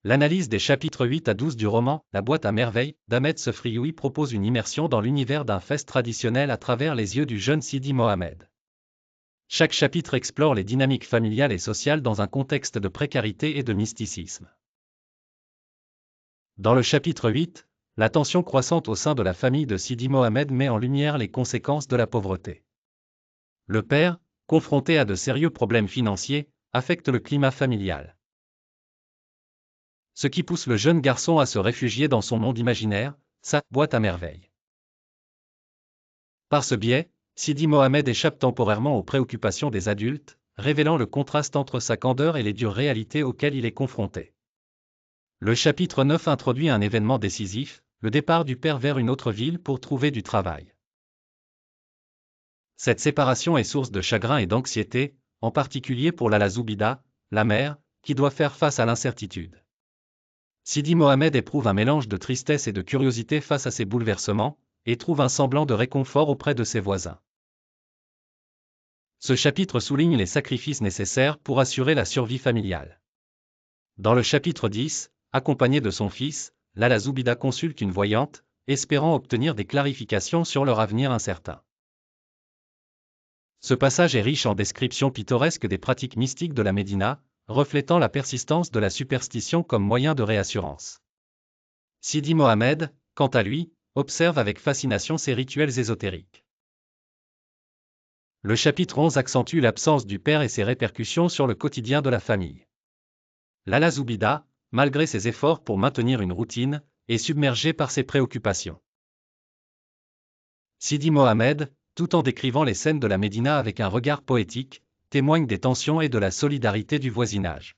L'analyse des chapitres 8 à 12 du roman « La boîte à merveilles » d'Ahmed Sefrioui propose une immersion dans l'univers d'un fest traditionnel à travers les yeux du jeune Sidi Mohamed. Chaque chapitre explore les dynamiques familiales et sociales dans un contexte de précarité et de mysticisme. Dans le chapitre 8, la tension croissante au sein de la famille de Sidi Mohamed met en lumière les conséquences de la pauvreté. Le père, confronté à de sérieux problèmes financiers, affecte le climat familial. Ce qui pousse le jeune garçon à se réfugier dans son monde imaginaire, sa boîte à merveilles. Par ce biais, Sidi Mohamed échappe temporairement aux préoccupations des adultes, révélant le contraste entre sa candeur et les dures réalités auxquelles il est confronté. Le chapitre 9 introduit un événement décisif, le départ du père vers une autre ville pour trouver du travail. Cette séparation est source de chagrin et d'anxiété, en particulier pour Lala Zoubida, la mère, qui doit faire face à l'incertitude. Sidi Mohamed éprouve un mélange de tristesse et de curiosité face à ces bouleversements, et trouve un semblant de réconfort auprès de ses voisins. Ce chapitre souligne les sacrifices nécessaires pour assurer la survie familiale. Dans le chapitre 10, accompagné de son fils, Lala Zoubida consulte une voyante, espérant obtenir des clarifications sur leur avenir incertain. Ce passage est riche en descriptions pittoresques des pratiques mystiques de la Médina, reflétant la persistance de la superstition comme moyen de réassurance. Sidi Mohamed, quant à lui, observe avec fascination ces rituels ésotériques. Le chapitre 11 accentue l'absence du père et ses répercussions sur le quotidien de la famille. Lala Zoubida, malgré ses efforts pour maintenir une routine, est submergée par ses préoccupations. Sidi Mohamed, tout en décrivant les scènes de la Médina avec un regard poétique, témoigne des tensions et de la solidarité du voisinage.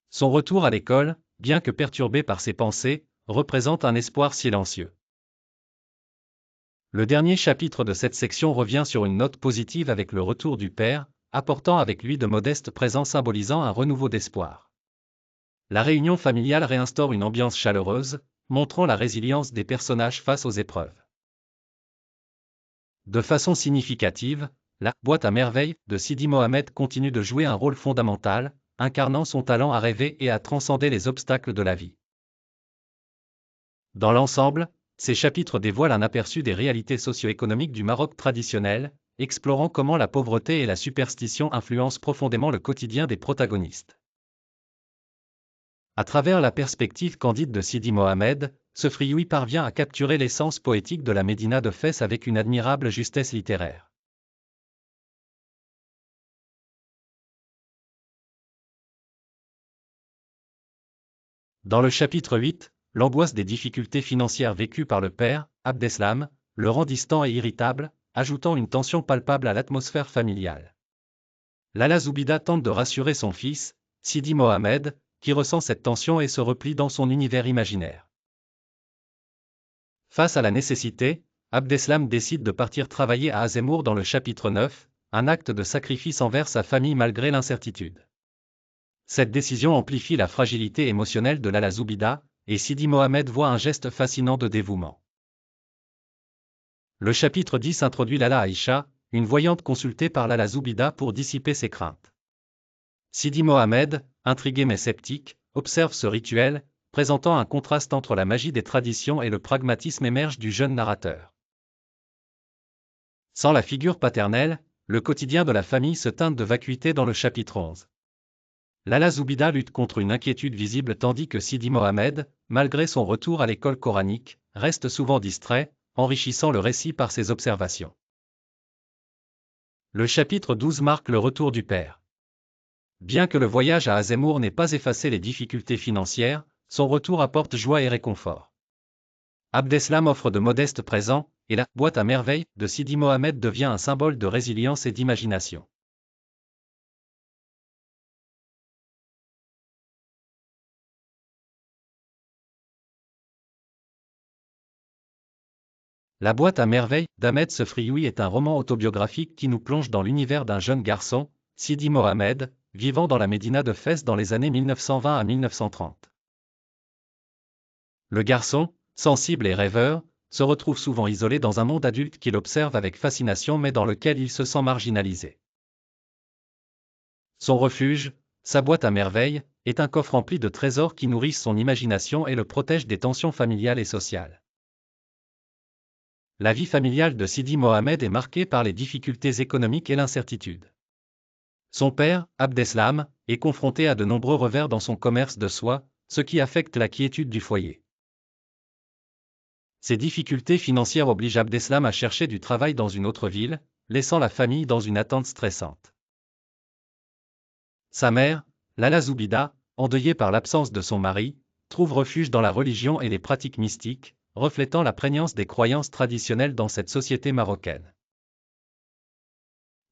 Son retour à l'école, bien que perturbé par ses pensées, représente un espoir silencieux. Le dernier chapitre de cette section revient sur une note positive avec le retour du père, apportant avec lui de modestes présents symbolisant un renouveau d'espoir. La réunion familiale réinstaure une ambiance chaleureuse, montrant la résilience des personnages face aux épreuves. De façon significative, la boîte à merveilles de Sidi Mohamed continue de jouer un rôle fondamental, incarnant son talent à rêver et à transcender les obstacles de la vie. Dans l'ensemble, ces chapitres dévoilent un aperçu des réalités socio-économiques du Maroc traditionnel, explorant comment la pauvreté et la superstition influencent profondément le quotidien des protagonistes. À travers la perspective candide de Sidi Mohamed, Sefrioui parvient à capturer l'essence poétique de la Médina de Fès avec une admirable justesse littéraire. Dans le chapitre 8, l'angoisse des difficultés financières vécues par le père, Abdeslam, le rend distant et irritable, ajoutant une tension palpable à l'atmosphère familiale. Lala Zoubida tente de rassurer son fils, Sidi Mohamed, qui ressent cette tension et se replie dans son univers imaginaire. Face à la nécessité, Abdeslam décide de partir travailler à Azemour dans le chapitre 9, un acte de sacrifice envers sa famille malgré l'incertitude. Cette décision amplifie la fragilité émotionnelle de Lala Zoubida, et Sidi Mohamed voit un geste fascinant de dévouement. Le chapitre 10 introduit Lala Aïcha, une voyante consultée par Lala Zoubida pour dissiper ses craintes. Sidi Mohamed, intrigué mais sceptique, observe ce rituel, présentant un contraste entre la magie des traditions et le pragmatisme émerge du jeune narrateur. Sans la figure paternelle, le quotidien de la famille se teinte de vacuité dans le chapitre 11. Lala Zoubida lutte contre une inquiétude visible tandis que Sidi Mohamed, malgré son retour à l'école coranique, reste souvent distrait, enrichissant le récit par ses observations. Le chapitre 12 marque le retour du père. Bien que le voyage à Azemour n'ait pas effacé les difficultés financières, son retour apporte joie et réconfort. Abdeslam offre de modestes présents, et la boîte à merveilles de Sidi Mohamed devient un symbole de résilience et d'imagination. La boîte à merveilles d'Ahmed Sefrioui est un roman autobiographique qui nous plonge dans l'univers d'un jeune garçon, Sidi Mohamed, vivant dans la Médina de Fès dans les années 1920 à 1930. Le garçon, sensible et rêveur, se retrouve souvent isolé dans un monde adulte qu'il observe avec fascination mais dans lequel il se sent marginalisé. Son refuge, Sa boîte à merveilles est un coffre rempli de trésors qui nourrissent son imagination et le protègent des tensions familiales et sociales. La vie familiale de Sidi Mohamed est marquée par les difficultés économiques et l'incertitude. Son père, Abdeslam, est confronté à de nombreux revers dans son commerce de soie, ce qui affecte la quiétude du foyer. Ces difficultés financières obligent Abdeslam à chercher du travail dans une autre ville, laissant la famille dans une attente stressante. Sa mère, Lala Zoubida, endeuillée par l'absence de son mari, trouve refuge dans la religion et les pratiques mystiques, reflétant la prégnance des croyances traditionnelles dans cette société marocaine.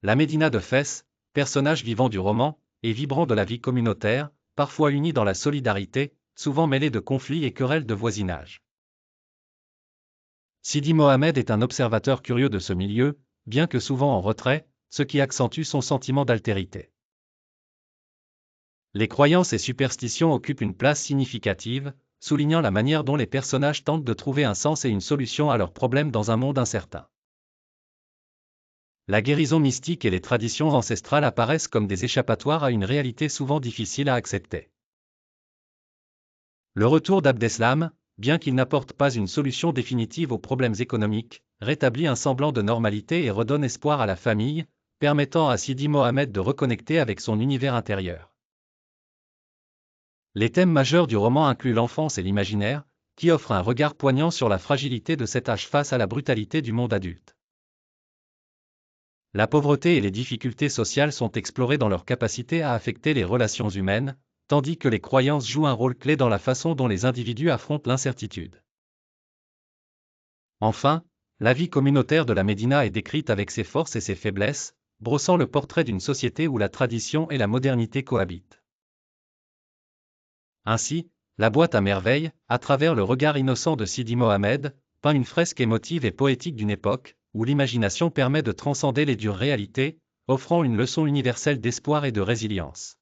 La Médina de Fès, personnage vivant du roman, et vibrant de la vie communautaire, parfois uni dans la solidarité, souvent mêlé de conflits et querelles de voisinage. Sidi Mohamed est un observateur curieux de ce milieu, bien que souvent en retrait, ce qui accentue son sentiment d'altérité. Les croyances et superstitions occupent une place significative, soulignant la manière dont les personnages tentent de trouver un sens et une solution à leurs problèmes dans un monde incertain. La guérison mystique et les traditions ancestrales apparaissent comme des échappatoires à une réalité souvent difficile à accepter. Le retour d'Abdeslam, bien qu'il n'apporte pas une solution définitive aux problèmes économiques, rétablit un semblant de normalité et redonne espoir à la famille, permettant à Sidi Mohamed de reconnecter avec son univers intérieur. Les thèmes majeurs du roman incluent l'enfance et l'imaginaire, qui offrent un regard poignant sur la fragilité de cet âge face à la brutalité du monde adulte. La pauvreté et les difficultés sociales sont explorées dans leur capacité à affecter les relations humaines, tandis que les croyances jouent un rôle clé dans la façon dont les individus affrontent l'incertitude. Enfin, la vie communautaire de la Médina est décrite avec ses forces et ses faiblesses, brossant le portrait d'une société où la tradition et la modernité cohabitent. Ainsi, la boîte à merveilles, à travers le regard innocent de Sidi Mohamed, peint une fresque émotive et poétique d'une époque, où l'imagination permet de transcender les dures réalités, offrant une leçon universelle d'espoir et de résilience.